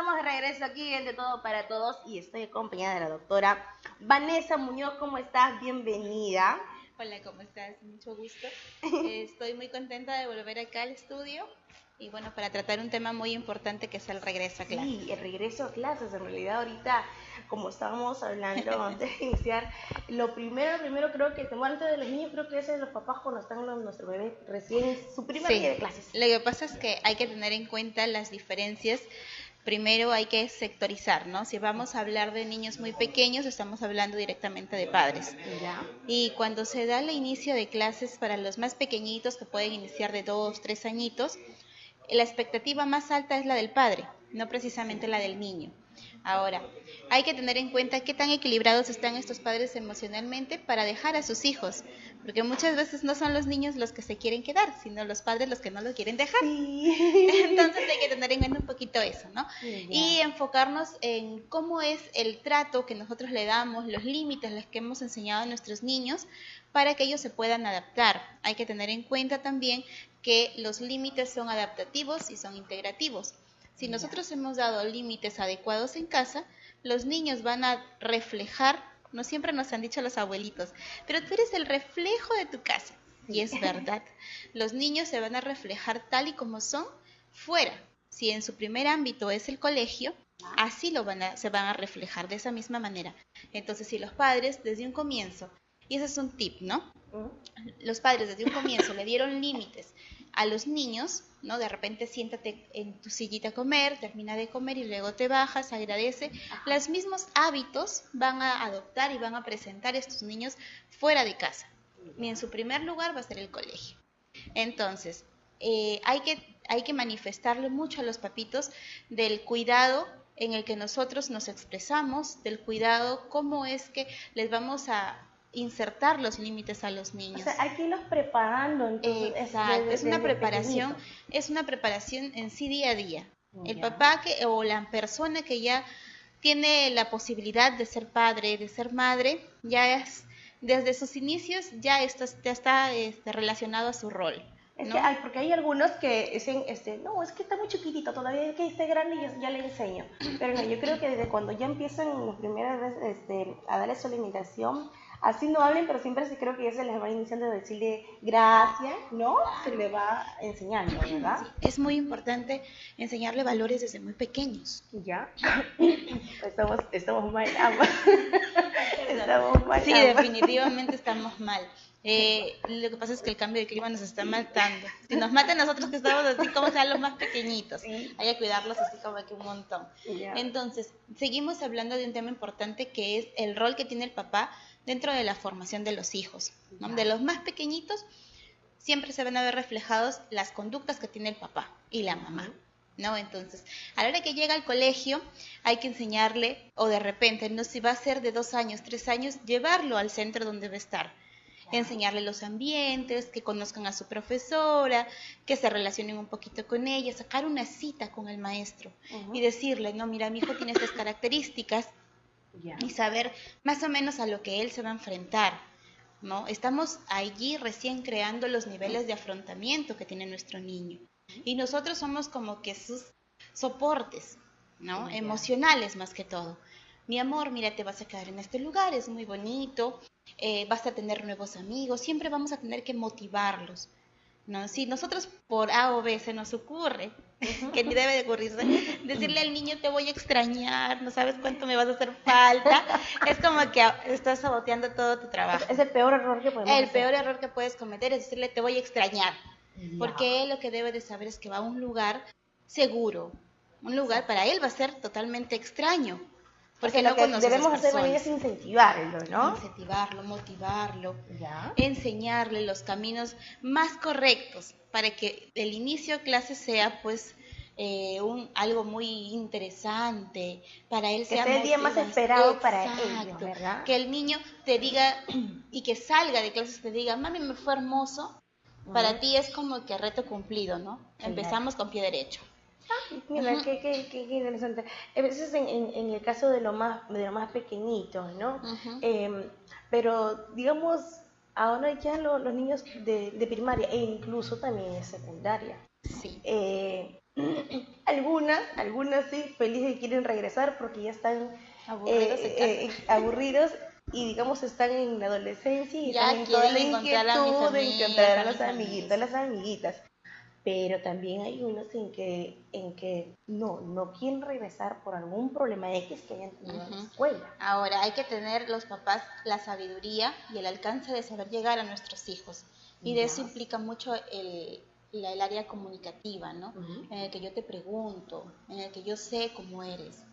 estamos de regreso aquí en De Todo para Todos y estoy acompañada de la doctora Vanessa Muñoz. ¿Cómo estás? Bienvenida. Hola, ¿cómo estás? Mucho gusto. Estoy muy contenta de volver acá al estudio y bueno, para tratar un tema muy importante que es el regreso a clases. Sí, el regreso a clases. En realidad ahorita, como estábamos hablando antes de iniciar, lo primero creo que, bueno, antes de los niños, creo que es de los papás cuando están nuestros bebés recién en su primer día de clases. Lo que pasa es que hay que tener en cuenta las diferencias. Primero hay que sectorizar, ¿no? Si vamos a hablar de niños muy pequeños, estamos hablando directamente de padres. ¿Ya? Y cuando se da el inicio de clases para los más pequeñitos, que pueden iniciar de 2, 3 añitos, la expectativa más alta es la del padre, no precisamente la del niño. Ahora, hay que tener en cuenta qué tan equilibrados están estos padres emocionalmente para dejar a sus hijos, porque muchas veces no son los niños los que se quieren quedar, sino los padres los que no lo quieren dejar. Sí. Entonces hay que tener en cuenta un poquito eso, ¿no? Y enfocarnos en cómo es el trato que nosotros le damos, los límites, los que hemos enseñado a nuestros niños, para que ellos se puedan adaptar. Hay que tener en cuenta también que los límites son adaptativos y son integrativos. Si nosotros hemos dado límites adecuados en casa, los niños van a reflejar, no siempre nos han dicho los abuelitos, pero tú eres el reflejo de tu casa. Y es verdad, los niños se van a reflejar tal y como son fuera. Si en su primer ámbito es el colegio, así se van a reflejar de esa misma manera. Entonces, si los padres desde un comienzo, y ese es un tip, ¿no? Los padres desde un comienzo le dieron límites a los niños, ¿no? De repente siéntate en tu sillita a comer, termina de comer y luego te bajas, agradece. Los mismos hábitos van a adoptar y van a presentar estos niños fuera de casa. Y en su primer lugar va a ser el colegio. Entonces, hay que manifestarle mucho a los papitos del cuidado en el que nosotros nos expresamos, del cuidado, cómo es que les vamos a insertar los límites a los niños. O sea, hay que irlos preparando. Entonces, exacto, es una preparación, en sí día a día. El papá o la persona que ya tiene la posibilidad de ser padre, de ser madre, ya es, desde sus inicios ya está relacionado a su rol. Es ¿no? que porque hay algunos que dicen, no, es que está muy chiquitito, todavía es que esté grande y ya le enseño. Pero no, yo creo que desde cuando ya empiezan las primeras veces a darle su alimentación, así no hablen, pero siempre sí creo que ya se les va iniciando a decirle gracias, ¿no? Se le va enseñando, ¿verdad? Sí, es muy importante enseñarle valores desde muy pequeños. ¿Ya? Estamos mal, ambas. Estamos mal. Sí, definitivamente estamos mal. Lo que pasa es que el cambio de clima nos está matando. Si nos mata a nosotros que estamos así como sean los más pequeñitos, hay que cuidarlos así como que un montón. Entonces, seguimos hablando de un tema importante que es el rol que tiene el papá dentro de la formación de los hijos, ¿no? De los más pequeñitos siempre se van a ver reflejados las conductas que tiene el papá y la mamá, ¿no? Entonces, a la hora que llega al colegio, hay que enseñarle, o de repente, no si va a ser de 2 años, 3 años, llevarlo al centro donde va a estar. Enseñarle los ambientes, que conozcan a su profesora, que se relacionen un poquito con ella, sacar una cita con el maestro y decirle, no, mira, mi hijo tiene estas características y saber más o menos a lo que él se va a enfrentar, ¿no? Estamos allí recién creando los niveles de afrontamiento que tiene nuestro niño y nosotros somos como que sus soportes, ¿no? Emocionales más que todo. Mi amor, mira, te vas a quedar en este lugar, es muy bonito, vas a tener nuevos amigos, siempre vamos a tener que motivarlos, ¿no? Si nosotros por A o B se nos ocurre, que ni debe de ocurrirse, decirle al niño te voy a extrañar, no sabes cuánto me vas a hacer falta, es como que estás saboteando todo tu trabajo. Es el peor error que podemos hacer. El peor error que puedes cometer es decirle te voy a extrañar, porque él lo que debe de saber es que va a un lugar seguro, un lugar para él va a ser totalmente extraño. Porque lo que debemos hacer es incentivarlo, ¿no? Incentivarlo, motivarlo, enseñarle los caminos más correctos para que el inicio de clase sea pues algo muy interesante, para él sea el día más esperado para ellos, ¿verdad? Que el niño te diga y que salga de clases te diga, mami, me fue hermoso, para ti es como que reto cumplido, ¿no? Empezamos con pie derecho. Mira, qué interesante. A veces en el caso de lo más pequeñitos, ¿no? Pero digamos, ahora ya los niños de primaria e incluso también de secundaria. Sí. Algunas sí, felices que quieren regresar porque ya están Aburridos en casa. aburridos y digamos están en la adolescencia y están Ya en toda quieren la encontrar a mis inquietud de amigas, encontrar a a los mis amiguitos, amigos. las amiguitas. Pero también hay unos en que no quieren regresar por algún problema X que hayan tenido en la escuela. Ahora, hay que tener los papás la sabiduría y el alcance de saber llegar a nuestros hijos. Y de Ya. eso implica mucho el área comunicativa, ¿no? En el que yo te pregunto, en el que yo sé cómo eres,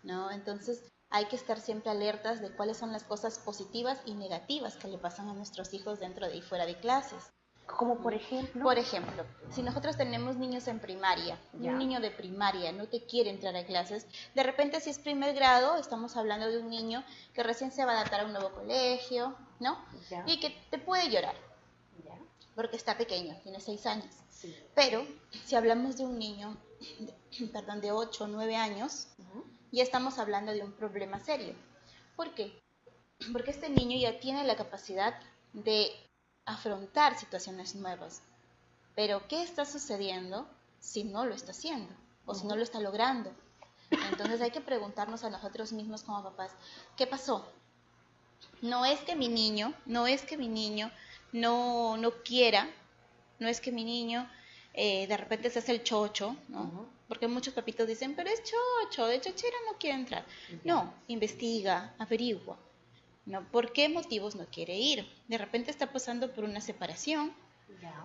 ¿no? Entonces, hay que estar siempre alertas de cuáles son las cosas positivas y negativas que le pasan a nuestros hijos dentro de y fuera de clases. Como por ejemplo. Por ejemplo, si nosotros tenemos niños en primaria y Ya. un niño de primaria no te quiere entrar a clases, de repente si es primer grado, estamos hablando de un niño que recién se va a adaptar a un nuevo colegio, ¿no? Ya. Y que te puede llorar, Ya. porque está pequeño, tiene 6 años. Sí. Pero si hablamos de un niño, perdón, de 8 o 9 años, ya estamos hablando de un problema serio. ¿Por qué? Porque este niño ya tiene la capacidad de afrontar situaciones nuevas. Pero, ¿qué está sucediendo si no lo está haciendo o si no lo está logrando? Entonces hay que preguntarnos a nosotros mismos como papás, ¿qué pasó? No es que mi niño no quiera, no es que mi niño de repente se hace el chocho, ¿no? Porque muchos papitos dicen, pero es chocho, de chochera no quiere entrar. No, investiga, averigua, ¿no? ¿Por qué motivos no quiere ir? De repente está pasando por una separación,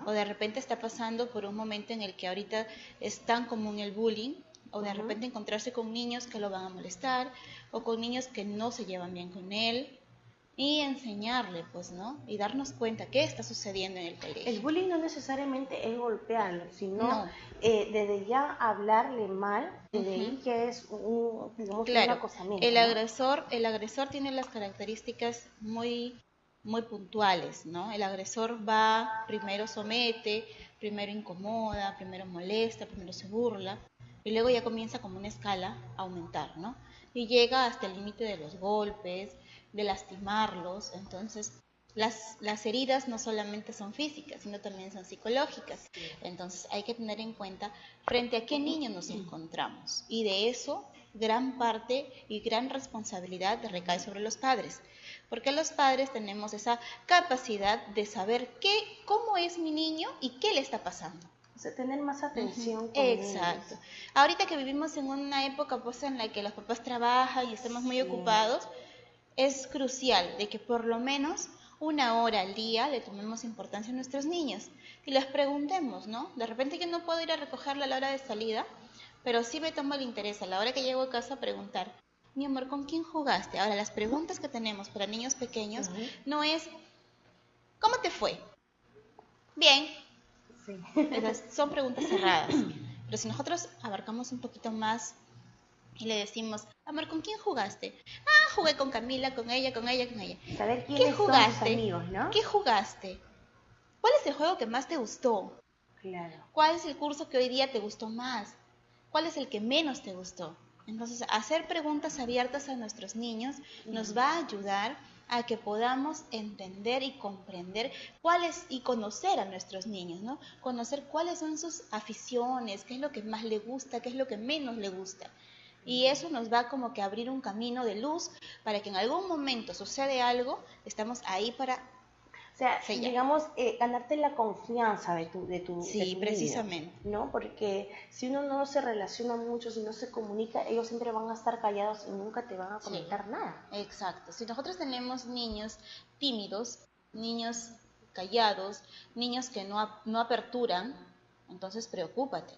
o de repente está pasando por un momento en el que ahorita es tan común el bullying, o de repente encontrarse con niños que lo van a molestar, o con niños que no se llevan bien con él, y enseñarle, pues, ¿no? Y darnos cuenta qué está sucediendo en el colegio. El bullying no necesariamente es golpearlo, sino No. Desde ya hablarle mal, desde ahí que es digamos, un acosamiento. El agresor tiene las características muy puntuales, ¿no? El agresor va, primero somete, primero incomoda, primero molesta, primero se burla, y luego ya comienza como una escala a aumentar, ¿no? Y llega hasta el límite de los golpes, de lastimarlos. Entonces, las heridas no solamente son físicas, sino también son psicológicas. Entonces, hay que tener en cuenta frente a qué niño nos encontramos. Y de eso, gran parte y gran responsabilidad recae sobre los padres. Porque los padres tenemos esa capacidad de saber cómo es mi niño y qué le está pasando. O sea, tener más atención con Exacto. ellos. Ahorita que vivimos en una época pues en la que los papás trabajan y estamos muy ocupados, es crucial de que por lo menos 1 hora al día le tomemos importancia a nuestros niños y les preguntemos, ¿no? De repente yo no puedo ir a recogerla a la hora de salida, pero sí me tomo el interés a la hora que llego a casa a preguntar, mi amor, ¿con quién jugaste? Ahora, las preguntas que tenemos para niños pequeños no es, ¿cómo te fue? Bien. Sí. Son preguntas cerradas. Pero si nosotros abarcamos un poquito más y le decimos, amor, ¿con quién jugaste? Ah, jugué con Camila, con ella. Saber ¿Qué quiénes son jugaste? tus amigos, ¿no? ¿Qué jugaste? ¿Cuál es el juego que más te gustó? Claro. ¿Cuál es el curso que hoy día te gustó más? ¿Cuál es el que menos te gustó? Entonces, hacer preguntas abiertas a nuestros niños nos va a ayudar a que podamos entender y comprender cuáles y conocer a nuestros niños, ¿no? Conocer cuáles son sus aficiones, qué es lo que más le gusta, qué es lo que menos le gusta. Y eso nos va como que a abrir un camino de luz para que en algún momento sucede algo, estamos ahí para O sea, sellar. digamos, ganarte la confianza de tu Sí, precisamente. niño, ¿no? Porque si uno no se relaciona mucho, si no se comunica, ellos siempre van a estar callados y nunca te van a comentar nada. Exacto. Si nosotros tenemos niños tímidos, niños callados, niños que no aperturan, entonces preocúpate,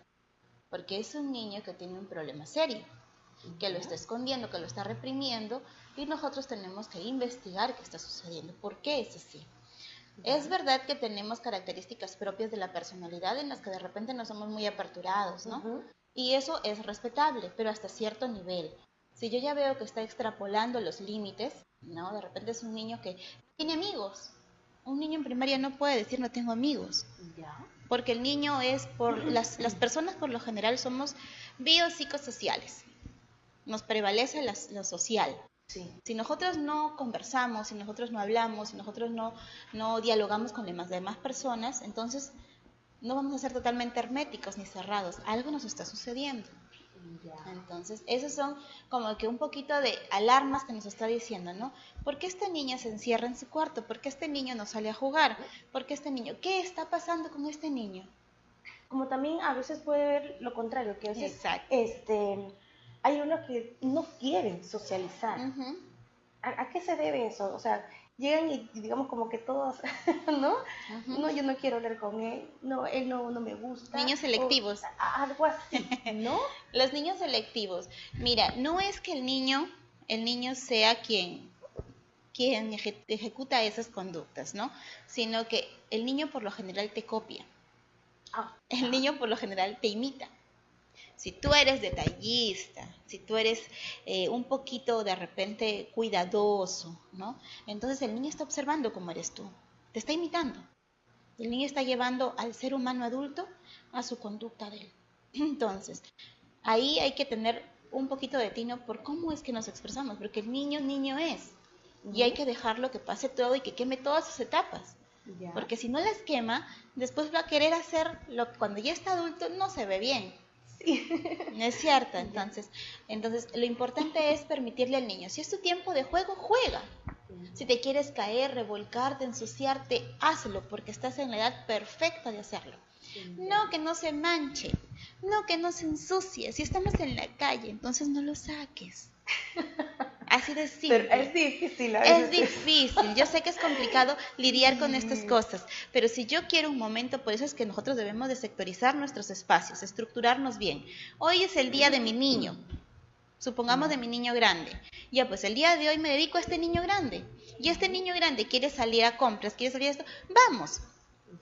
porque es un niño que tiene un problema serio, que lo está escondiendo, que lo está reprimiendo, y nosotros tenemos que investigar qué está sucediendo, por qué es así. Es verdad que tenemos características propias de la personalidad en las que de repente no somos muy aperturados, ¿no? Y eso es respetable, pero hasta cierto nivel. Si yo ya veo que está extrapolando los límites, ¿no? De repente es un niño que tiene amigos. Un niño en primaria no puede decir no tengo amigos. Ya. Porque el niño es, las personas por lo general somos biopsicosociales. Nos prevalece lo social. Sí. Si nosotros no conversamos, si nosotros no hablamos, si nosotros no dialogamos con las demás personas, entonces no vamos a ser totalmente herméticos ni cerrados, algo nos está sucediendo. Entonces, esos son como que un poquito de alarmas que nos está diciendo, ¿no? ¿Por qué esta niña se encierra en su cuarto? ¿Por qué este niño no sale a jugar? ¿Por qué este niño? ¿Qué está pasando con este niño? Como también a veces puede ver lo contrario, que a veces hay unos que no quieren socializar. ¿A qué se debe eso? O sea, llegan y digamos como que todos, ¿no? No, yo no quiero hablar con él, no, él no me gusta. Niños selectivos. Algo así, ¿no? Los niños selectivos. Mira, no es que el niño sea quien ejecuta esas conductas, ¿no? Sino que el niño por lo general te copia. El niño por lo general te imita. Si tú eres detallista, si tú eres un poquito de repente cuidadoso, ¿no? Entonces el niño está observando cómo eres tú, te está imitando. El niño está llevando al ser humano adulto a su conducta de él. Entonces, ahí hay que tener un poquito de tino por cómo es que nos expresamos, porque el niño es. Y hay que dejarlo que pase todo y que queme todas sus etapas. Porque si no las quema, después va a querer hacerlo cuando ya está adulto, no se ve bien. No es cierto, entonces lo importante es permitirle al niño, si es tu tiempo de juego, juega. Si te quieres caer, revolcarte, ensuciarte, hazlo, porque estás en la edad perfecta de hacerlo. No que no se manche, no que no se ensucie. Si estamos en la calle, entonces no lo saques. Así de simple. Pero es difícil. Es difícil. Yo sé que es complicado lidiar con estas cosas, pero si yo quiero un momento, por eso es que nosotros debemos de sectorizar nuestros espacios, estructurarnos bien. Hoy es el día de mi niño, supongamos de mi niño grande. Ya, pues el día de hoy me dedico a este niño grande. Y este niño grande quiere salir a compras, quiere salir a esto, vamos.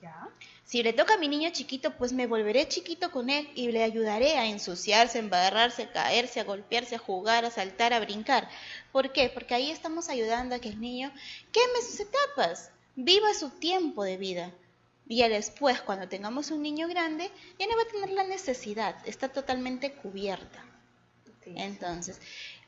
Ya. Si le toca a mi niño chiquito, pues me volveré chiquito con él y le ayudaré a ensuciarse, a embarrarse, a caerse, a golpearse, a jugar, a saltar, a brincar. ¿Por qué? Porque ahí estamos ayudando a que el niño queme sus etapas, viva su tiempo de vida. Y ya después, cuando tengamos un niño grande, ya no va a tener la necesidad, está totalmente cubierta. Entonces,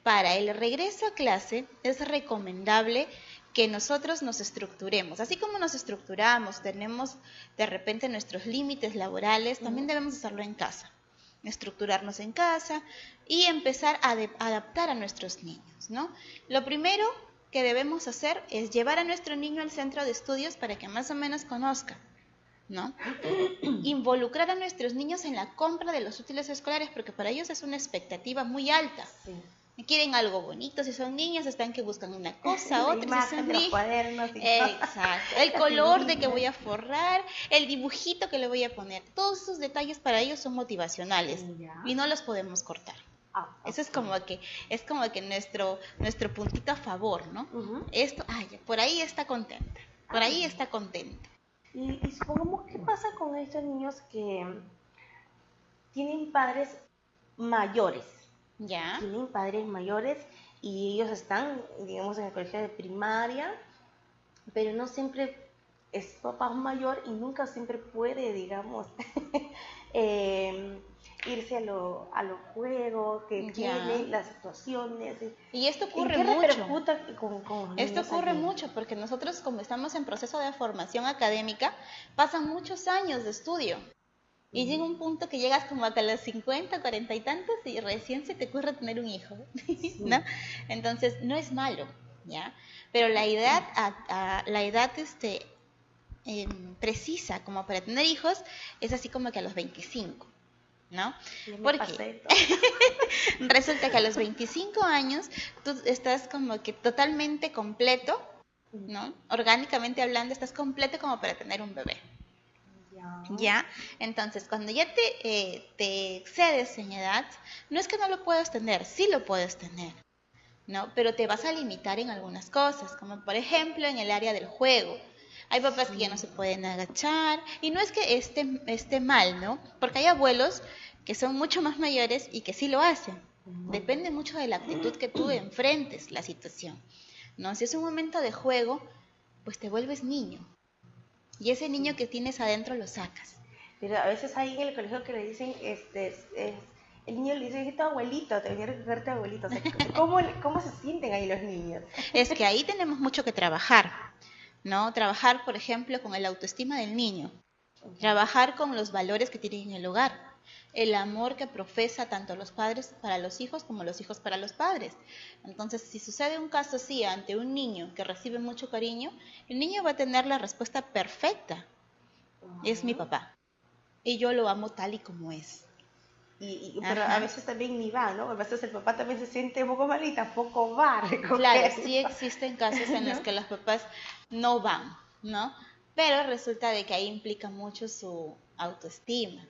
para el regreso a clase es recomendable que nosotros nos estructuremos. Así como nos estructuramos, tenemos de repente nuestros límites laborales, también debemos hacerlo en casa. Estructurarnos en casa y empezar a adaptar a nuestros niños, ¿no? Lo primero que debemos hacer es llevar a nuestro niño al centro de estudios para que más o menos conozca, ¿no? Involucrar a nuestros niños en la compra de los útiles escolares, porque para ellos es una expectativa muy alta. Sí. Quieren algo bonito, si son niños están que buscan una cosa, otra, si son niños, cuadernos y exacto, el color de que voy a forrar, el dibujito que le voy a poner, todos esos detalles para ellos son motivacionales y no los podemos cortar. Eso es como que nuestro puntito a favor, ¿no? Esto, por ahí está contenta, por ahí está contenta. Y supongamos, ¿qué pasa con estos niños que tienen padres mayores? ¿Ya? Tienen padres mayores y ellos están, digamos, en el colegio de primaria, pero no siempre es papá mayor y nunca siempre puede, digamos, irse a los juegos que tienen, las situaciones. Y esto ocurre mucho. Esto ocurre mucho porque nosotros, como estamos en proceso de formación académica, pasan muchos años de estudio. Y llega un punto que llegas como a los 50, 40 y tantos y recién se te ocurre tener un hijo, ¿no? Entonces, no es malo, ¿ya? Pero la edad precisa como para tener hijos es así como que a los 25, ¿no? Porque resulta que a los 25 años tú estás como que totalmente completo, ¿no? Orgánicamente hablando, estás completo como para tener un bebé. ¿Ya? Entonces, cuando ya te excedes en edad, no es que no lo puedas tener, sí lo puedes tener, ¿no? Pero te vas a limitar en algunas cosas, como por ejemplo en el área del juego. Hay papás que ya no se pueden agachar, y no es que esté mal, ¿no? Porque hay abuelos que son mucho más mayores y que sí lo hacen. Depende mucho de la actitud que tú enfrentes la situación, ¿no? Si es un momento de juego, pues te vuelves niño. Y ese niño que tienes adentro lo sacas. Pero a veces hay en el colegio que le dicen, el niño le dice, tu abuelito, te voy a recoger tu abuelito. O sea, ¿cómo se sienten ahí los niños? Es que ahí tenemos mucho que trabajar, ¿no? Trabajar, por ejemplo, con el autoestima del niño. Trabajar con los valores que tienen en el hogar, el amor que profesa tanto los padres para los hijos como los hijos para los padres. Entonces, si sucede un caso así ante un niño que recibe mucho cariño, el niño va a tener la respuesta perfecta. Es mi papá y yo lo amo tal y como es. Pero a veces también ni va, ¿no? A veces el papá también se siente un poco mal y tampoco va a recoger. Claro, sí existen casos en los que los papás no van, ¿no? Pero resulta de que ahí implica mucho su autoestima.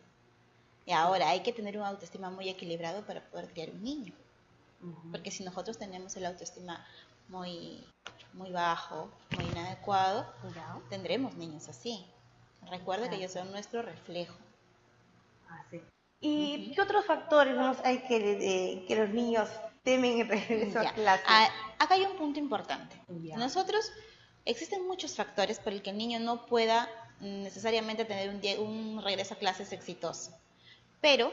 Y ahora hay que tener una autoestima muy equilibrado para poder criar un niño. Porque si nosotros tenemos el autoestima muy, muy bajo, muy inadecuado, tendremos niños así. Recuerda que ellos son nuestro reflejo. ¿Y qué otros factores hay que los niños temen en regreso a clases? Acá hay un punto importante. Nosotros, existen muchos factores por el que el niño no pueda necesariamente tener un regreso a clases exitoso. Pero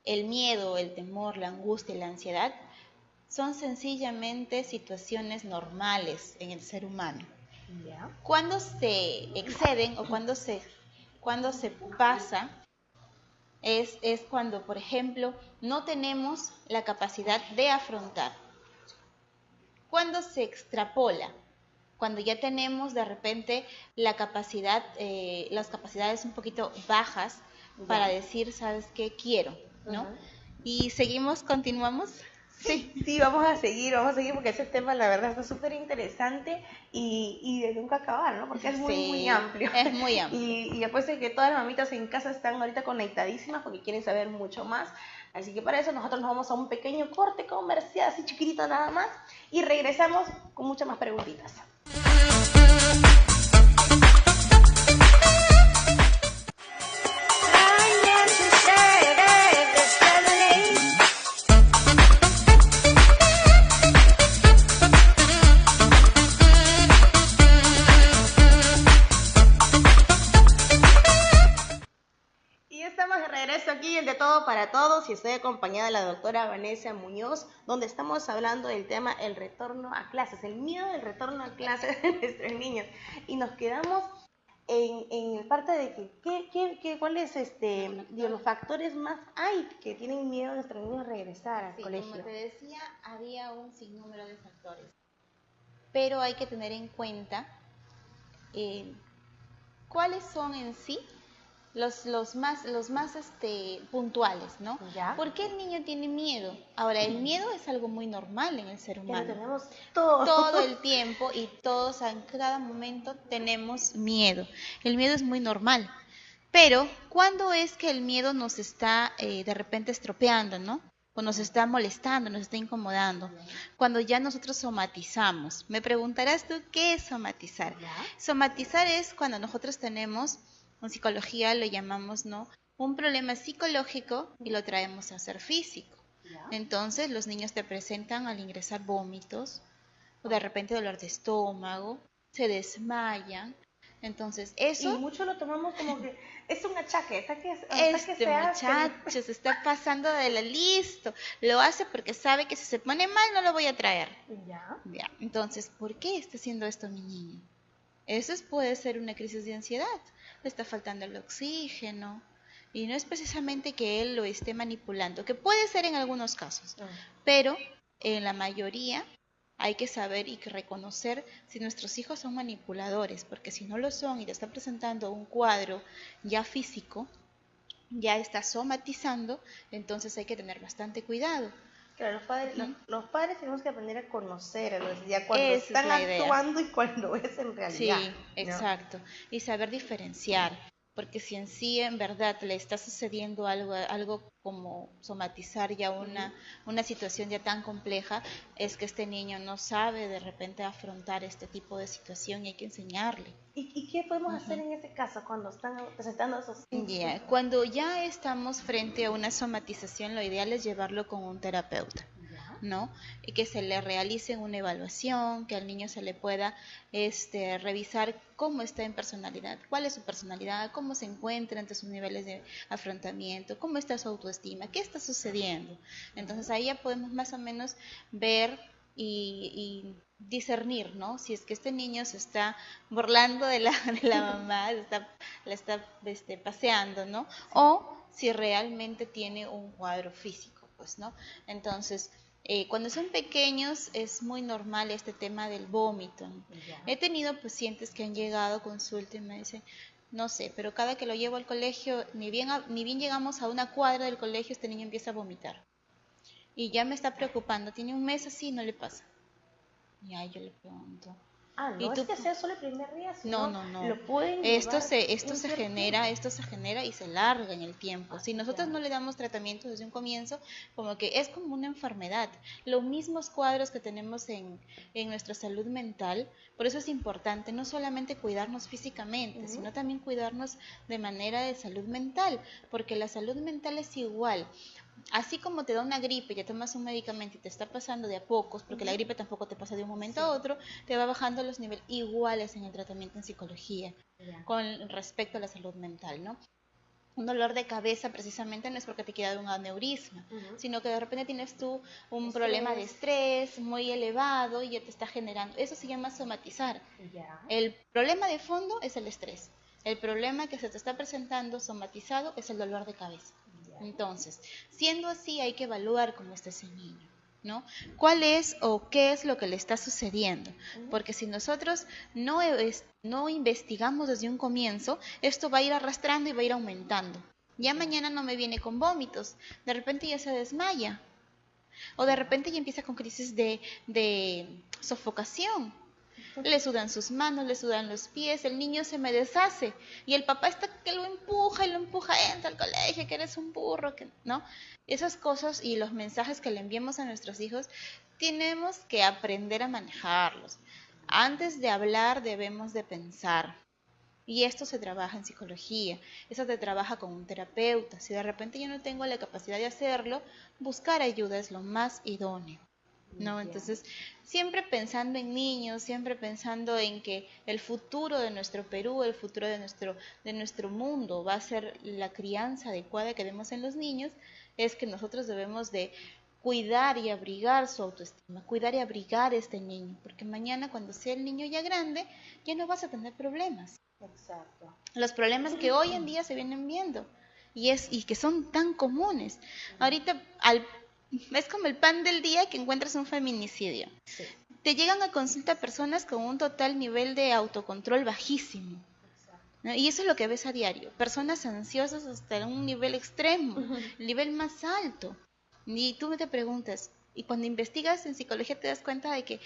el miedo, el temor, la angustia y la ansiedad son sencillamente situaciones normales en el ser humano. Cuando se exceden o cuando se pasa, es cuando, por ejemplo, no tenemos la capacidad de afrontar. Cuando se extrapola, cuando ya tenemos de repente la capacidad, las capacidades un poquito bajas para decir, ¿sabes qué? Quiero, ¿no? Y continuamos. Sí, vamos a seguir porque ese tema la verdad está súper interesante y de nunca acabar, ¿no? Porque es muy amplio. Es muy amplio. Y apuesto que todas las mamitas en casa están ahorita conectadísimas porque quieren saber mucho más. Así que para eso nosotros nos vamos a un pequeño corte comercial, así chiquitito nada más, y regresamos con muchas más preguntitas. Aquí en De Todo para Todos y estoy acompañada de la doctora Vanessa Muñoz, donde estamos hablando del tema el retorno a clases, el miedo del retorno a clases de nuestros niños. Y nos quedamos en parte de cuáles los factores más hay que tienen miedo a nuestros niños regresar al colegio. Como te decía, había un sinnúmero de factores, pero hay que tener en cuenta cuáles son en sí los más puntuales, ¿no? ¿Por qué el niño tiene miedo? Ahora, el miedo es algo muy normal en el ser humano. Lo tenemos todo el tiempo y todos en cada momento tenemos miedo. El miedo es muy normal. Pero, ¿cuándo es que el miedo nos está de repente estropeando, ¿no? O nos está molestando, nos está incomodando? Cuando ya nosotros somatizamos. Me preguntarás tú, ¿qué es somatizar? Somatizar es cuando nosotros tenemos, en psicología lo llamamos, ¿no?, un problema psicológico y lo traemos a ser físico. Entonces, los niños te presentan al ingresar vómitos, o de repente dolor de estómago, se desmayan. Entonces, eso... Y mucho lo tomamos como que es un achaque, muchacho se está pasando de listo. Lo hace porque sabe que si se pone mal no lo voy a traer. Ya. Entonces, ¿por qué está haciendo esto mi niño? Eso puede ser una crisis de ansiedad. Le está faltando el oxígeno. Y no es precisamente que él lo esté manipulando, que puede ser en algunos casos, pero en la mayoría hay que saber y que reconocer si nuestros hijos son manipuladores, porque si no lo son y le están presentando un cuadro ya físico, ya está somatizando, entonces hay que tener bastante cuidado. Claro, los padres tenemos que aprender a conocer a los días cuando están actuando y cuando es en realidad. Sí, exacto. Y saber diferenciar. Porque si en sí en verdad le está sucediendo algo como somatizar ya una situación ya tan compleja, es que este niño no sabe de repente afrontar este tipo de situación y hay que enseñarle. ¿Y qué podemos hacer en ese caso cuando están presentando esos síntomas? Cuando ya estamos frente a una somatización, lo ideal es llevarlo con un terapeuta, ¿no? Y que se le realice una evaluación, que al niño se le pueda revisar cómo está en personalidad, cuál es su personalidad, cómo se encuentra ante sus niveles de afrontamiento, cómo está su autoestima, qué está sucediendo. Entonces ahí ya podemos más o menos ver y discernir, ¿no? Si es que este niño se está burlando de la mamá, la está paseando, ¿no? O si realmente tiene un cuadro físico, pues, ¿no? Entonces, cuando son pequeños es muy normal este tema del vómito. He tenido pacientes que han llegado a consulta y me dicen, no sé, pero cada que lo llevo al colegio, ni bien llegamos a una cuadra del colegio, este niño empieza a vomitar. Y ya me está preocupando, tiene un mes así y no le pasa. Y ahí yo le pregunto. No es que sea solo el primer día, sino no. lo pueden Esto llevar se genera y se larga en el tiempo. Si nosotros no le damos tratamiento desde un comienzo, como que es como una enfermedad. Los mismos cuadros que tenemos en nuestra salud mental, por eso es importante no solamente cuidarnos físicamente, sino también cuidarnos de manera de salud mental, porque la salud mental es igual. Así como te da una gripe, ya tomas un medicamento y te está pasando de a pocos, porque la gripe tampoco te pasa de un momento a otro, te va bajando los niveles iguales en el tratamiento en psicología con respecto a la salud mental, ¿no? Un dolor de cabeza precisamente no es porque te queda un aneurisma, sino que de repente tienes tú un problema de estrés muy elevado y ya te está generando. Eso se llama somatizar. El problema de fondo es el estrés. El problema que se te está presentando somatizado es el dolor de cabeza. Entonces, siendo así, hay que evaluar cómo está ese niño, ¿no? ¿Cuál es o qué es lo que le está sucediendo? Porque si nosotros no investigamos desde un comienzo, esto va a ir arrastrando y va a ir aumentando. Ya mañana no me viene con vómitos, de repente ya se desmaya, o de repente ya empieza con crisis de sofocación. Le sudan sus manos, le sudan los pies, el niño se me deshace y el papá está que lo empuja y lo empuja, entra al colegio, que eres un burro, ¿no? Esas cosas y los mensajes que le enviamos a nuestros hijos, tenemos que aprender a manejarlos. Antes de hablar debemos de pensar. Y esto se trabaja en psicología, eso se trabaja con un terapeuta. Si de repente yo no tengo la capacidad de hacerlo, buscar ayuda es lo más idóneo. ¿No? Entonces, siempre pensando en niños, siempre pensando en que el futuro de nuestro Perú, el futuro de nuestro mundo va a ser la crianza adecuada que vemos en los niños, es que nosotros debemos de cuidar y abrigar su autoestima, cuidar y abrigar a este niño, porque mañana cuando sea el niño ya grande, ya no vas a tener problemas. Exacto. Los problemas que hoy en día se vienen viendo y que son tan comunes. Ahorita es como el pan del día que encuentras un feminicidio. Sí. Te llegan a consulta personas con un total nivel de autocontrol bajísimo. ¿No? Y eso es lo que ves a diario. Personas ansiosas hasta un nivel extremo, el nivel más alto. Y tú te preguntas, y cuando investigas en psicología te das cuenta de que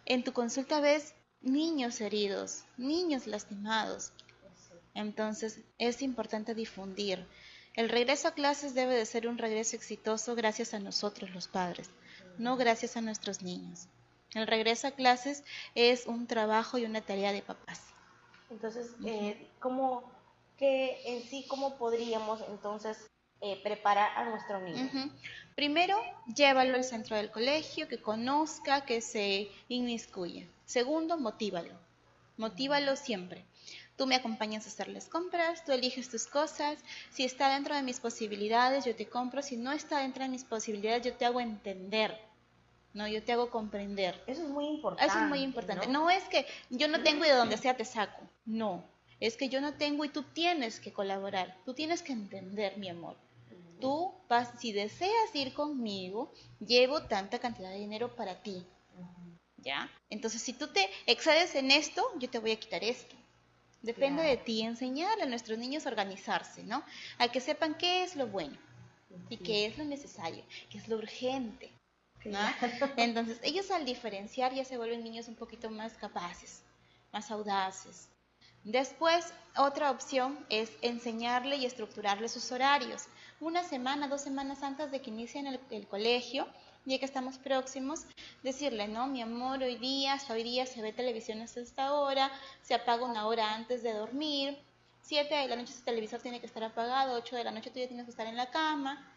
en tu consulta ves niños heridos, niños lastimados. Entonces es importante difundir. El regreso a clases debe de ser un regreso exitoso gracias a nosotros los padres, no gracias a nuestros niños. El regreso a clases es un trabajo y una tarea de papás. Entonces, ¿cómo podríamos entonces preparar a nuestro niño? Primero, llévalo al centro del colegio, que conozca, que se inmiscuya. Segundo, motívalo. Motívalo siempre. Tú me acompañas a hacer las compras, tú eliges tus cosas. Si está dentro de mis posibilidades, yo te compro. Si no está dentro de mis posibilidades, yo te hago entender. No, yo te hago comprender. Eso es muy importante. Eso es muy importante. No es que yo no tengo y de donde sea te saco. No. Es que yo no tengo y tú tienes que colaborar. Tú tienes que entender, mi amor. Tú si deseas ir conmigo, llevo tanta cantidad de dinero para ti. ¿Ya? Entonces, si tú te excedes en esto, yo te voy a quitar esto. Depende de ti, enseñarle a nuestros niños a organizarse, ¿no? A que sepan qué es lo bueno y qué es lo necesario, qué es lo urgente, ¿no? Entonces, ellos al diferenciar ya se vuelven niños un poquito más capaces, más audaces. Después, otra opción es enseñarle y estructurarle sus horarios. 1 semana, 2 semanas antes de que inicien el colegio, ya que estamos próximos, decirle, no, mi amor, hasta hoy día se ve televisión hasta esta hora, se apaga 1 hora antes de dormir, 7 de la noche su televisor tiene que estar apagado, 8 de la noche tú ya tienes que estar en la cama.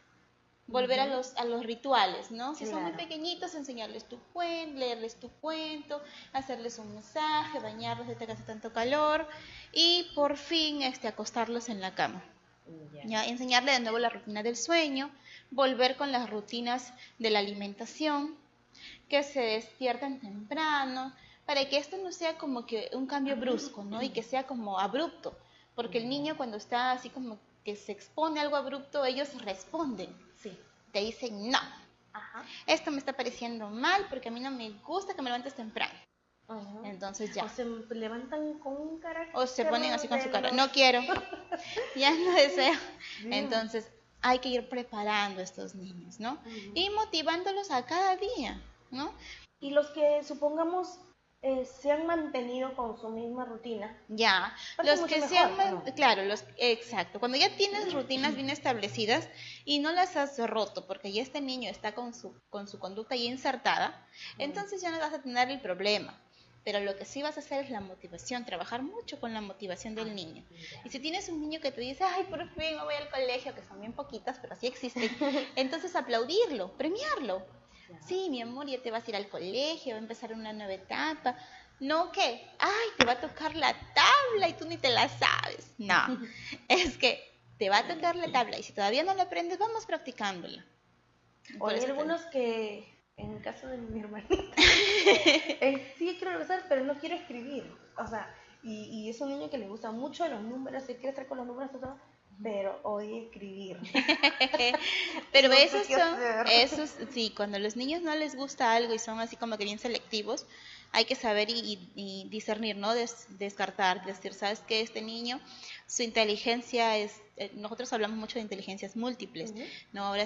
Volver a los rituales, ¿no? Si son muy pequeñitos, enseñarles tu cuento, leerles tu cuento, hacerles un masaje, bañarlos si te hace tanto calor y por fin acostarlos en la cama. ¿Ya? Enseñarle de nuevo la rutina del sueño, volver con las rutinas de la alimentación, que se despierten temprano, para que esto no sea como que un cambio brusco, ¿no? Y que sea como abrupto, porque el niño cuando está así como que se expone a algo abrupto, ellos responden, Sí. te dicen no. Ajá. Esto me está pareciendo mal porque a mí no me gusta que me levantes temprano. Entonces ya. O se levantan con un carácter. O se ponen así con su cara, no quiero, ya no deseo. Sí. Entonces hay que ir preparando a estos niños, ¿no? Y motivándolos a cada día, ¿no? Y los que supongamos se han mantenido con su misma rutina. Ya, los que se han, claro, exacto, cuando ya tienes rutinas bien establecidas y no las has roto porque ya este niño está con su conducta ya insertada, entonces ya no vas a tener el problema. Pero lo que sí vas a hacer es la motivación, trabajar mucho con la motivación del niño. Y si tienes un niño que te dice, ay, por fin me voy al colegio, que son bien poquitas, pero sí existen, entonces aplaudirlo, premiarlo. Sí, mi amor, ya te vas a ir al colegio, va a empezar una nueva etapa. No que, ay, te va a tocar la tabla y tú ni te la sabes. No, es que te va a tocar la tabla y si todavía no la aprendes, vamos practicándola. O hay algunos que, en el caso de mi hermanita, sí quiero regresar, pero no quiero escribir. O sea, y es un niño que le gusta mucho los números, se quiere estar con los números, todo, pero odia escribir. Pero no esos, sí, cuando a los niños no les gusta algo y son así como que bien selectivos, hay que saber y discernir, ¿no? Descartar, decir, ¿sabes qué? Este niño, su inteligencia es, nosotros hablamos mucho de inteligencias múltiples, ¿no? Ahora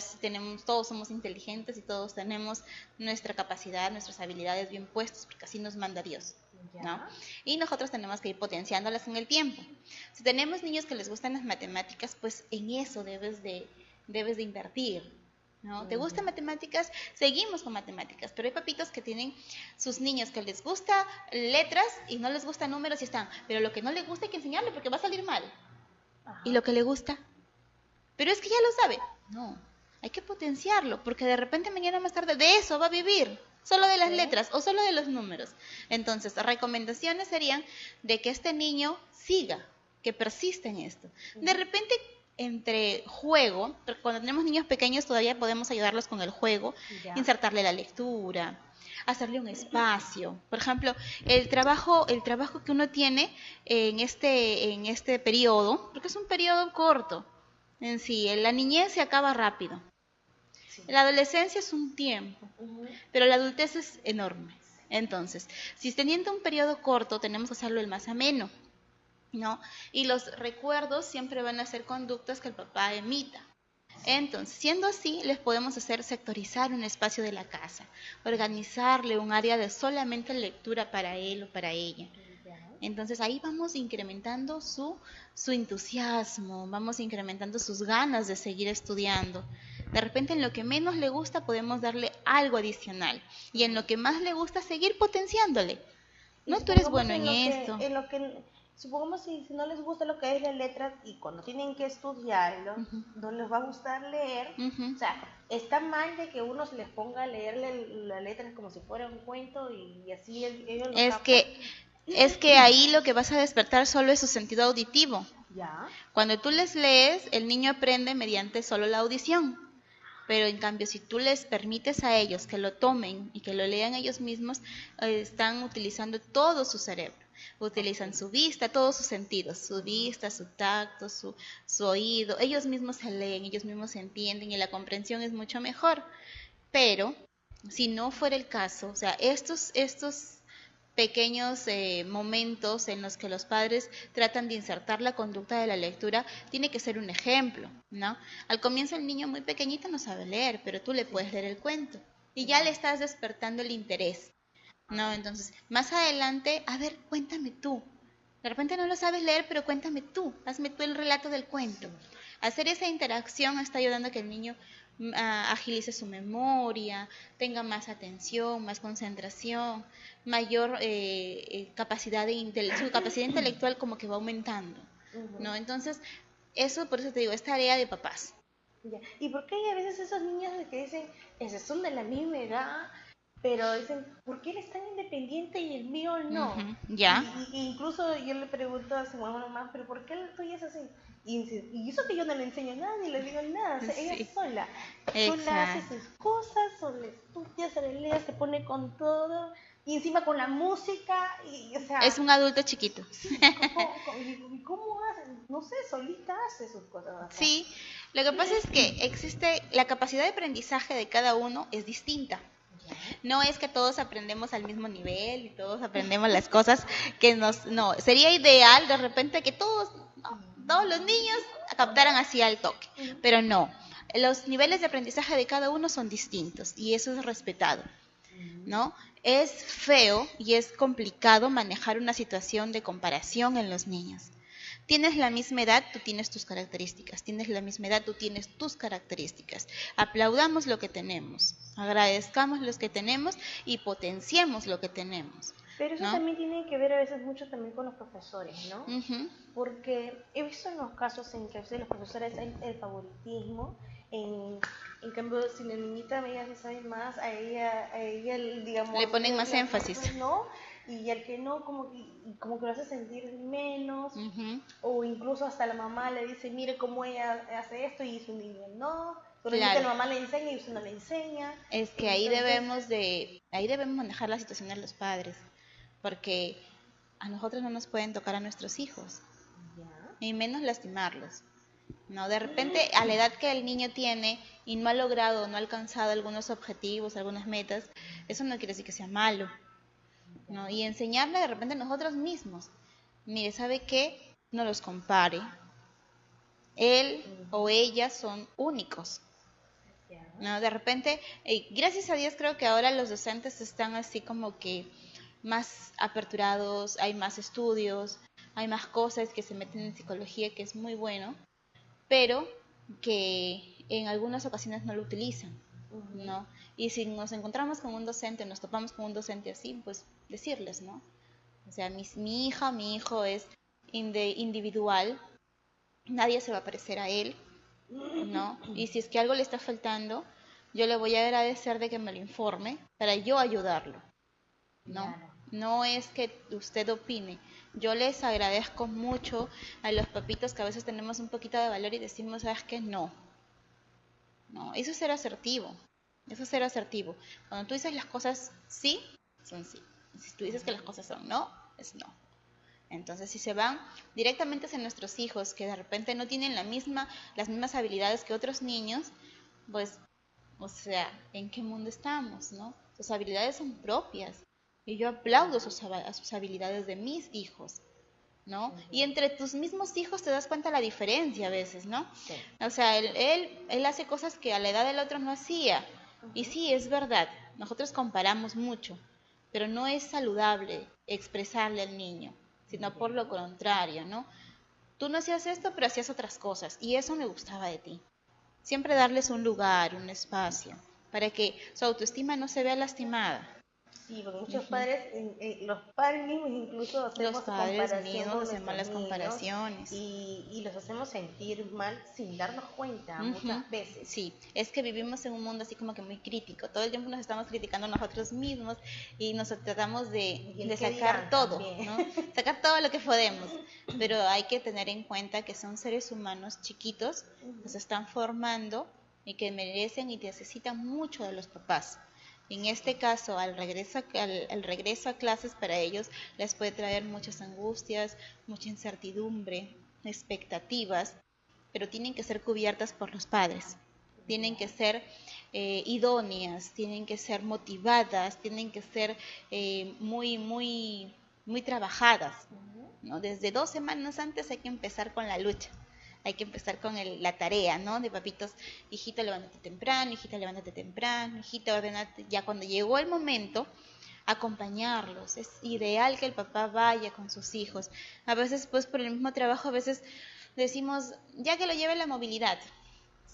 todos somos inteligentes y todos tenemos nuestra capacidad, nuestras habilidades bien puestas, porque así nos manda Dios, ¿no? Y nosotros tenemos que ir potenciándolas en el tiempo. Si tenemos niños que les gustan las matemáticas, pues en eso debes de invertir, ¿no? ¿Te gustan matemáticas? Seguimos con matemáticas, pero hay papitos que tienen sus niños que les gusta letras y no les gusta números y están, pero lo que no le gusta hay que enseñarle porque va a salir mal. ¿Y lo que le gusta? Pero es que ya lo sabe. No, hay que potenciarlo porque de repente mañana más tarde de eso va a vivir, solo de las letras o solo de los números. Entonces, recomendaciones serían de que este niño siga, que persista en esto. De repente entre juego, porque cuando tenemos niños pequeños todavía podemos ayudarlos con el juego, insertarle la lectura, hacerle un espacio. Por ejemplo, el trabajo que uno tiene en este periodo, porque es un periodo corto en sí, la niñez se acaba rápido. La adolescencia es un tiempo, pero la adultez es enorme. Entonces, si teniendo un periodo corto, tenemos que hacerlo el más ameno, ¿no? Y los recuerdos siempre van a ser conductas que el papá emita. Entonces, siendo así, les podemos hacer sectorizar un espacio de la casa, organizarle un área de solamente lectura para él o para ella. Entonces ahí vamos incrementando su entusiasmo, vamos incrementando sus ganas de seguir estudiando. De repente en lo que menos le gusta podemos darle algo adicional y en lo que más le gusta seguir potenciándole. No, tú eres bueno en esto. Supongamos si no les gusta lo que es las letras y cuando tienen que estudiarlo, no les va a gustar leer. O sea, está mal de que uno se les ponga a leerle las letras como si fuera un cuento y así ellos lo captan. Es que ahí lo que vas a despertar solo es su sentido auditivo. Cuando tú les lees, el niño aprende mediante solo la audición. Pero en cambio, si tú les permites a ellos que lo tomen y que lo lean ellos mismos, están utilizando todo su cerebro. Utilizan su vista, todos sus sentidos, su vista, su tacto, su oído. Ellos mismos se leen, ellos mismos se entienden y la comprensión es mucho mejor. Pero, si no fuera el caso, o sea, estos pequeños momentos en los que los padres tratan de insertar la conducta de la lectura, tiene que ser un ejemplo, ¿no? Al comienzo el niño muy pequeñito no sabe leer, pero tú le puedes leer el cuento y ya le estás despertando el interés, ¿no? Entonces, más adelante, a ver, cuéntame tú. De repente no lo sabes leer, pero cuéntame tú, hazme tú el relato del cuento. Hacer esa interacción está ayudando a que el niño agilice su memoria, tenga más atención, más concentración, mayor capacidad su capacidad intelectual como que va aumentando, ¿no? Entonces, por eso te digo, es tarea de papás. ¿Y por qué hay a veces esos niños que dicen, esos son de la misma edad, pero dicen, ¿por qué él es tan independiente y el mío no? Y incluso yo le pregunto a su mamá, ¿pero por qué el tuyo es así? Y eso que yo no le enseño nada, ni le digo nada, o sea, ella sola hace sus cosas, sola estudia. tú ya se le se pone con todo, y encima con la música, y o sea... Es un adulto chiquito. Sí, ¿cómo hace? No sé, solita hace sus cosas. O sea. Sí, lo que pasa es que existe, la capacidad de aprendizaje de cada uno es distinta. No es que todos aprendemos al mismo nivel y todos aprendemos las cosas que nos... No, sería ideal de repente que todos los niños captaran así al toque, pero no. Los niveles de aprendizaje de cada uno son distintos y eso es respetado, ¿no? Es feo y es complicado manejar una situación de comparación en los niños. Tienes la misma edad, tú tienes tus características. Tienes la misma edad, tú tienes tus características. Aplaudamos lo que tenemos, agradezcamos lo que tenemos y potenciemos lo que tenemos. Pero eso, ¿no?, también tiene que ver a veces mucho también con los profesores, ¿no? Porque he visto en los casos en que a veces los profesores hay el favoritismo. En cambio, si la niñita ella se sabe más, a ella digamos... Le ponen más énfasis. ¿No? Y al que no, como que lo hace sentir menos, o incluso hasta la mamá le dice, mire cómo ella hace esto, y su niño no, pero claro, la mamá le enseña y usted no le enseña. Es que ahí debemos manejar la situación de los padres, porque a nosotros no nos pueden tocar a nuestros hijos, y menos lastimarlos. No, de repente a la edad que el niño tiene y no ha logrado, no ha alcanzado algunos objetivos, algunas metas, eso no quiere decir que sea malo, ¿no? Y enseñarle de repente a nosotros mismos, mire, ¿sabe qué? No los compare, él o ella son únicos, ¿no? De repente, gracias a Dios creo que ahora los docentes están así como que más aperturados, hay más estudios, hay más cosas que se meten en psicología, que es muy bueno, pero que en algunas ocasiones no lo utilizan, ¿no? Y si nos encontramos con un docente, nos topamos con un docente así, pues decirles, ¿no? O sea, mi hija, mi hijo es individual, nadie se va a parecer a él, ¿no? Y si es que algo le está faltando, yo le voy a agradecer de que me lo informe para yo ayudarlo, ¿no? Claro. No es que usted opine. Yo les agradezco mucho a los papitos que a veces tenemos un poquito de valor y decimos, ¿sabes qué? No. No, eso es ser asertivo. Eso es ser asertivo. Cuando tú dices las cosas sí, son sí. Si tú dices que las cosas son no, es no. Entonces, si se van directamente hacia nuestros hijos, que de repente no tienen las mismas habilidades que otros niños, pues, o sea, ¿en qué mundo estamos, no? Sus habilidades son propias. Y yo aplaudo sus habilidades de mis hijos, ¿no? Y entre tus mismos hijos te das cuenta la diferencia a veces, ¿no? Sí. O sea, él hace cosas que a la edad del otro no hacía. Y sí, es verdad, nosotros comparamos mucho, pero no es saludable expresarle al niño, sino por lo contrario, ¿no? Tú no hacías esto, pero hacías otras cosas, y eso me gustaba de ti. Siempre darles un lugar, un espacio, para que su autoestima no se vea lastimada. Sí, porque muchos padres, los padres mismos incluso hacemos las comparaciones. Y los hacemos sentir mal sin darnos cuenta muchas veces. Sí, es que vivimos en un mundo así como que muy crítico. Todo el tiempo nos estamos criticando a nosotros mismos y nos tratamos de sacar todo, ¿no? Sacar todo lo que podemos. Pero hay que tener en cuenta que son seres humanos chiquitos que se están formando y que merecen y necesitan mucho de los papás. En este caso, el regreso a clases para ellos les puede traer muchas angustias, mucha incertidumbre, expectativas, pero tienen que ser cubiertas por los padres. Tienen que ser idóneas, tienen que ser motivadas, tienen que ser muy trabajadas, ¿no? Desde 2 semanas antes hay que empezar con la lucha. Hay que empezar con la tarea, ¿no? De papitos, hijito, levántate temprano, hijita, levántate temprano, hijita, ordenate. Ya cuando llegó el momento, acompañarlos. Es ideal que el papá vaya con sus hijos. A veces, pues, por el mismo trabajo, a veces decimos, ya que lo lleve la movilidad.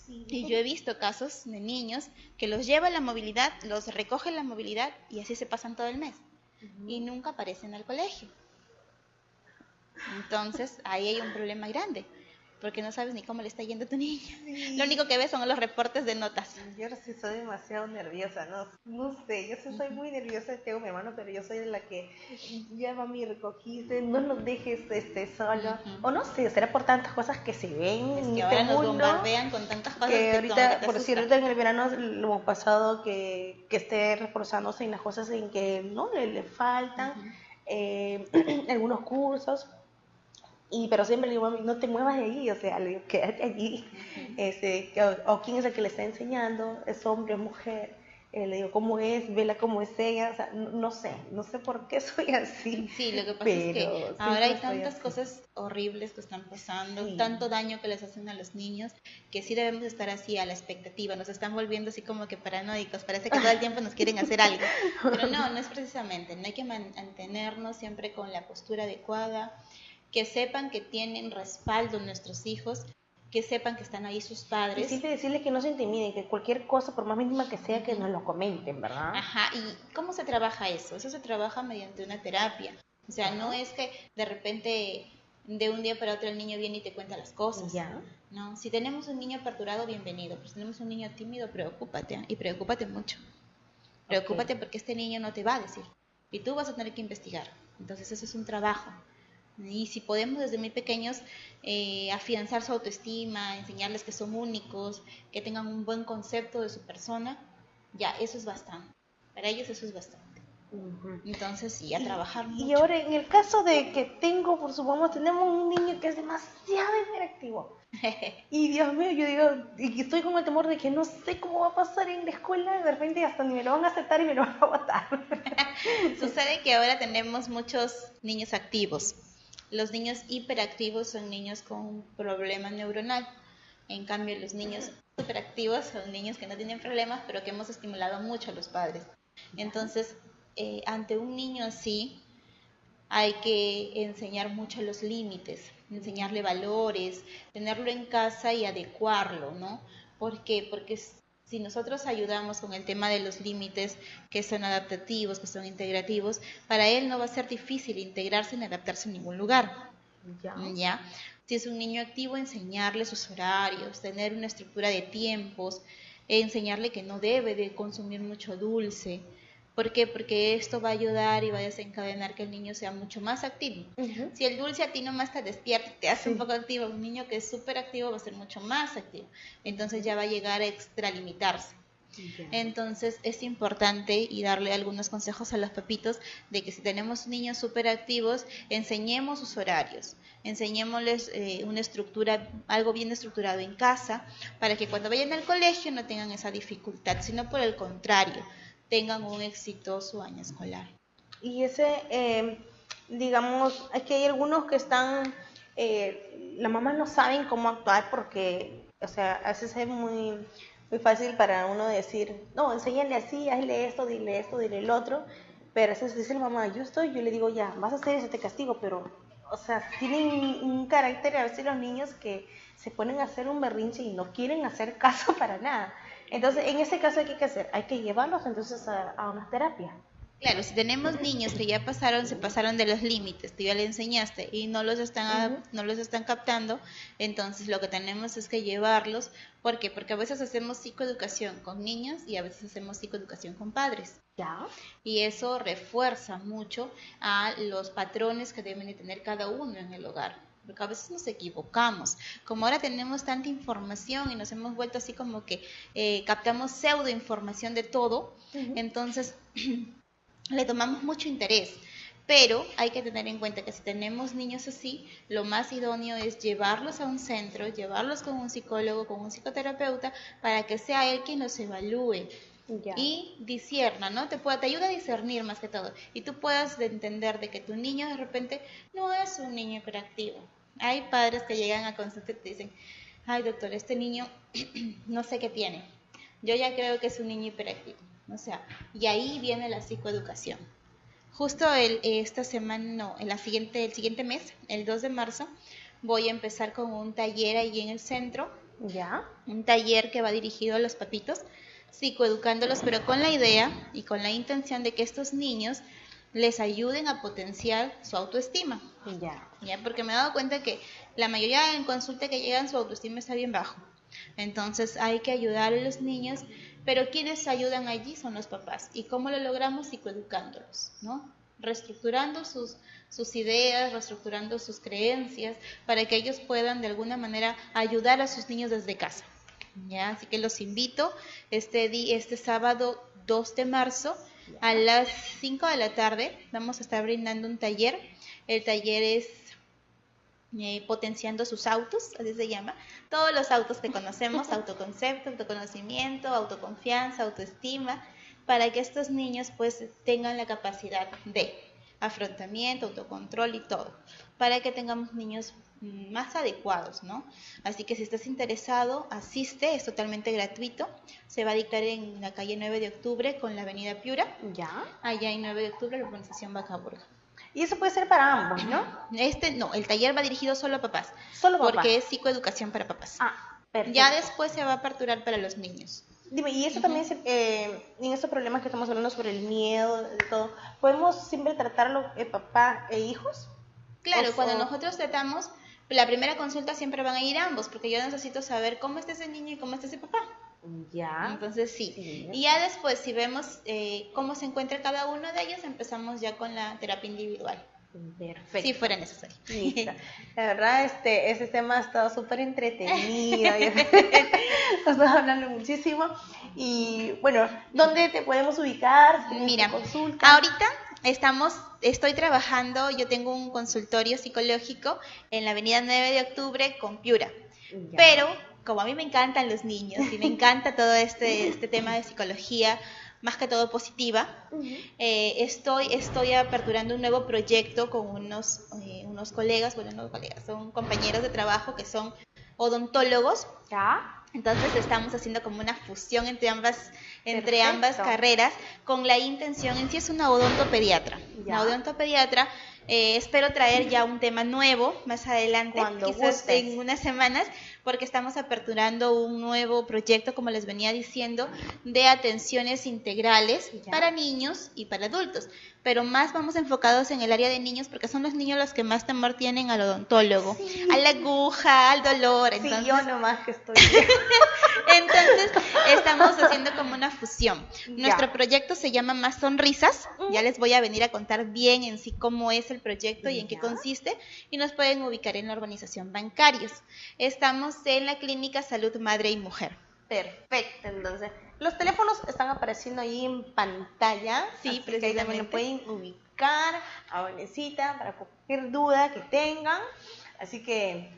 Sí. Y yo he visto casos de niños que los lleva la movilidad, los recoge la movilidad y así se pasan todo el mes. Y nunca aparecen al colegio. Entonces, ahí hay un problema grande. porque no sabes ni cómo le está yendo a tu niño. Sí. Lo único que ves son los reportes de notas. Yo ahora sí soy demasiado nerviosa, no sé, yo sí soy muy nerviosa, tengo mi hermano, pero yo soy de la que ya mami recogiste, no nos dejes solo, o no sé, será por tantas cosas que se ven es en que este ahora nos mundo, bombardean con tantas cosas que ahorita, que por decir, ahorita en el verano lo hemos pasado que esté reforzándose en las cosas en que no le faltan, algunos cursos. Pero siempre le digo, mami, no te muevas de allí, o sea, le digo, quédate allí. O quién es el que le está enseñando, es hombre o mujer. Le digo, ¿cómo es? Vela cómo es ella. O sea, no sé por qué soy así. Sí, lo que pasa es que ahora hay tantas cosas horribles que están pasando, sí, tanto daño que les hacen a los niños, que sí debemos estar así a la expectativa. Nos están volviendo así como que paranoicos, parece que todo el tiempo nos quieren hacer algo. Pero no es precisamente, no hay que mantenernos siempre con la postura adecuada, que sepan que tienen respaldo nuestros hijos, que sepan que están ahí sus padres. Y siempre decirles que no se intimiden, que cualquier cosa, por más mínima que sea, que nos lo comenten, ¿verdad? Ajá, ¿y cómo se trabaja eso? Eso se trabaja mediante una terapia. O sea, no es que de repente de un día para otro el niño viene y te cuenta las cosas. Ya. No, si tenemos un niño aperturado, bienvenido. Pero si tenemos un niño tímido, preocúpate, y preocúpate mucho. Preocúpate porque este niño no te va a decir. Y tú vas a tener que investigar. Entonces eso es un trabajo. Y si podemos desde muy pequeños afianzar su autoestima, enseñarles que son únicos, que tengan un buen concepto de su persona, ya, eso es bastante. Para ellos eso es bastante. Entonces sí, a trabajar mucho. Y ahora en el caso de que supongamos, tenemos un niño que es demasiado hiperactivo. Y Dios mío, yo digo, y estoy con el temor de que no sé cómo va a pasar en la escuela, de repente hasta ni me lo van a aceptar y me lo van a votar. Sucede que ahora tenemos muchos niños activos. Los niños hiperactivos son niños con un problema neuronal. En cambio, los niños superactivos son niños que no tienen problemas, pero que hemos estimulado mucho a los padres. Entonces, ante un niño así, hay que enseñar mucho los límites, enseñarle valores, tenerlo en casa y adecuarlo, ¿no? ¿Por qué? Porque si nosotros ayudamos con el tema de los límites que son adaptativos, que son integrativos, para él no va a ser difícil integrarse ni adaptarse en ningún lugar. ¿Ya? Si es un niño activo, enseñarle sus horarios, tener una estructura de tiempos, enseñarle que no debe de consumir mucho dulce. ¿Por qué? Porque esto va a ayudar y va a desencadenar que el niño sea mucho más activo. Si el dulce a ti nomás te despierta, te hace un poco activo, un niño que es súper activo va a ser mucho más activo. Entonces ya va a llegar a extralimitarse. Entonces es importante y darle algunos consejos a los papitos de que si tenemos niños súper activos, enseñemos sus horarios, enseñémosles una estructura, algo bien estructurado en casa, para que cuando vayan al colegio no tengan esa dificultad, sino por el contrario, tengan un exitoso año escolar. Y digamos, es que hay algunos que están, las mamás no saben cómo actuar porque, o sea, a veces es muy fácil para uno decir, no, enséñale así, hazle esto, dile el otro, pero a veces dice la mamá, yo le digo, ya, vas a hacer eso, te castigo, pero, o sea, tienen un carácter a veces los niños que se ponen a hacer un berrinche y no quieren hacer caso para nada. Entonces, en ese caso, ¿qué hay que hacer? Hay que llevarlos entonces a una terapia. Claro, si tenemos niños que ya se pasaron de los límites, tú ya le enseñaste y no los están captando, entonces lo que tenemos es que llevarlos. ¿Por qué? Porque a veces hacemos psicoeducación con niños y a veces hacemos psicoeducación con padres. ¿Ya? Y eso refuerza mucho a los patrones que deben de tener cada uno en el hogar. Porque a veces nos equivocamos. Como ahora tenemos tanta información y nos hemos vuelto así como que captamos pseudo información de todo, entonces le tomamos mucho interés. Pero hay que tener en cuenta que si tenemos niños así, lo más idóneo es llevarlos a un centro, llevarlos con un psicólogo, con un psicoterapeuta, para que sea él quien los evalúe. Ya. Y discierna, ¿no? Te ayuda a discernir más que todo. Y tú puedas entender de que tu niño de repente no es un niño hiperactivo. Hay padres que llegan a consulta y te dicen, ay doctor, este niño no sé qué tiene. Yo ya creo que es un niño hiperactivo. O sea, y ahí viene la psicoeducación. Justo esta semana, no, el siguiente mes, el 2 de marzo, voy a empezar con un taller ahí en el centro. ¿Ya? Un taller que va dirigido a los papitos, psicoeducándolos, pero con la idea y con la intención de que estos niños les ayuden a potenciar su autoestima. Ya. ¿Ya? Porque me he dado cuenta que la mayoría en consulta que llegan su autoestima está bien bajo. Entonces hay que ayudar a los niños, pero quienes ayudan allí son los papás. ¿Y cómo lo logramos? Psicoeducándolos, ¿no? Reestructurando sus ideas, reestructurando sus creencias, para que ellos puedan de alguna manera ayudar a sus niños desde casa. ¿Ya? Así que los invito este sábado 2 de marzo a las 5 de la tarde. Vamos a estar brindando un taller. El taller es potenciando sus autos, así se llama. Todos los autos que conocemos, autoconcepto, autoconocimiento, autoconfianza, autoestima, para que estos niños pues tengan la capacidad de afrontamiento, autocontrol y todo, para que tengamos niños más adecuados, ¿no? Así que si estás interesado, asiste, es totalmente gratuito. Se va a dictar en la calle 9 de octubre con la avenida Piura. Ya. Allá en 9 de octubre, la urbanización Bacaburga. Y eso puede ser para ambos, ¿no? No, el taller va dirigido solo a papás. Solo papás. Porque es psicoeducación para papás. Ah, perfecto. Ya después se va a aperturar para los niños. Dime, y eso también, en estos problemas que estamos hablando sobre el miedo, de todo, ¿podemos siempre tratarlo papá e hijos? Claro, cuando nosotros tratamos, la primera consulta siempre van a ir ambos, porque yo necesito saber cómo está ese niño y cómo está ese papá. Ya. Entonces sí. Y ya después, si vemos cómo se encuentra cada uno de ellos, empezamos ya con la terapia individual. Perfecto. Si fuera necesario. Listo. La verdad, ese tema ha estado súper entretenido. Estamos hablando muchísimo. Y bueno, ¿dónde te podemos ubicar? Mira, consulta. Ahorita estoy trabajando, yo tengo un consultorio psicológico en la avenida 9 de octubre con Piura. Ya. Pero como a mí me encantan los niños y me encanta todo este tema de psicología, más que todo positiva, estoy aperturando un nuevo proyecto con unos colegas, bueno, no colegas, son compañeros de trabajo que son odontólogos. ¿Ya? Entonces estamos haciendo como una fusión entre ambas carreras, con la intención, en sí es una odontopediatra. Ya. Una odontopediatra, espero traer ya un tema nuevo más adelante, quizás en unas semanas, porque estamos aperturando un nuevo proyecto, como les venía diciendo, de atenciones integrales para niños y para adultos, pero más vamos enfocados en el área de niños, porque son los niños los que más temor tienen al odontólogo, a la aguja, al dolor. Entonces, sí, yo nomás que estoy entonces estamos haciendo como una fusión. Nuestro proyecto se llama Más Sonrisas. Ya les voy a venir a contar bien en sí cómo es el proyecto y en qué consiste, y nos pueden ubicar en la urbanización Bancarios. Estamos en la Clínica Salud Madre y Mujer. Perfecto, entonces los teléfonos están apareciendo ahí en pantalla, sí, precisamente. Que ahí también lo pueden ubicar a Vanesita para cualquier duda que tengan. Así que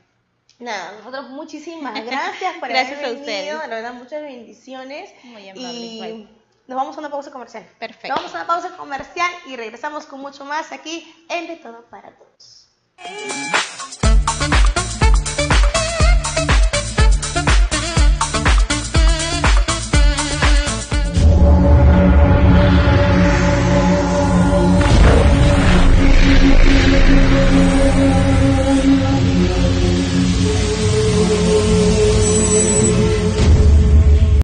nada, nosotros muchísimas gracias por gracias haber a ustedes. La verdad, muchas bendiciones. Muy amable, y nos vamos a una pausa comercial. Perfecto. Nos vamos a una pausa comercial y regresamos con mucho más aquí en De Todo para Todos.